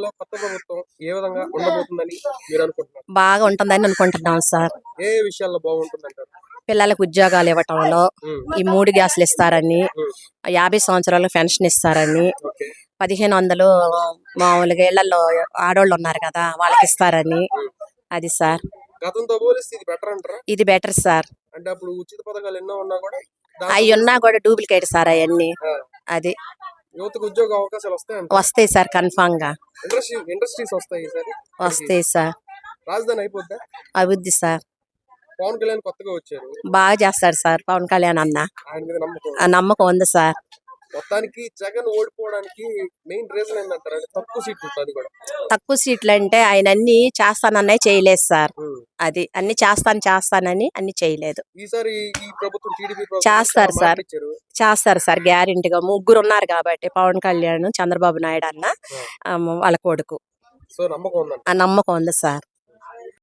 ఏపీలో కొత్త ప్రభుత్వం ఏ విధంగా ఉండబోతుందని మీరు అనుకుంటున్నారు? బాగా ఉంటుందని అనుకుంటున్నాం సార్. ఏ విషయాల్లో బాగుంటుందంటారు? పిల్లలకు ఉద్యోగాలు ఇవ్వటంలో, ఉమ్, ఈ 3 గ్యాసులు ఇస్తారని, ఉమ్, 50 సంవత్సరాలకు పెన్షన్ ఇస్తారని, ఓకే. 1500 మామూలుగా ఇళ్లలో ఆడోళ్ళు ఉన్నారు కదా వాళ్ళకి ఇస్తారని. ఉమ్. అది సార్. గతంతో పోలిస్తే ఇది బెటర్ అంటారా? ఇది బెటర్ సార్. అంటే అప్పుడు ఉచిత పథకాలు ఎన్నో ఉన్నా కూడా దాంతో అవి ఉన్నా కూడా డూప్లికేట్ సార్ అవన్నీ. ఆ, అది యువతకు ఉద్యోగ అవకాశాలు వస్తాయంట. వస్తాయి సార్, కన్ఫామ్ గా ఇండస్ట్రీస్ వస్తాయి ఈసారి. వస్తాయి సార్. రాజధాని అయిపోద్దా? అభివృద్ధి సార్. పవన్ కళ్యాణ్ కొత్తగా వచ్చారు, బాగా చేస్తాడు సార్ పవన్ కళ్యాణ్ అన్న. ఆయన మీద నమ్మకం. ఆ నమ్మకం ఉంది సార్. మొత్తానికి జగన్ ఓడిపోవడానికి మెయిన్ రీజన్ ఏంటంటారు? అంటే తక్కువ సీట్లు అది కూడా. తక్కువ సీట్లు అంటే ఆయన అన్ని చేస్తానన్నాయి చేయలేదు సార్. ఉమ్. అది అన్ని చేస్తానని అన్ని చేయలేదు. ఈసారి ఈ ప్రభుత్వం టీడీపీ ప్రభుత్వం చేస్తారు చాలా సార్. మాటలు ఇచ్చారు. చేస్తారు సార్ గ్యారెంటీగా. ముగ్గురు ఉన్నారు కాబట్టి పవన్ కళ్యాణ్, చంద్రబాబు నాయుడు అన్న, ఆ. వాళ్ళ కొడుకు. సో నమ్మకం ఉందంట. ఆ నమ్మకం ఉంది సార్.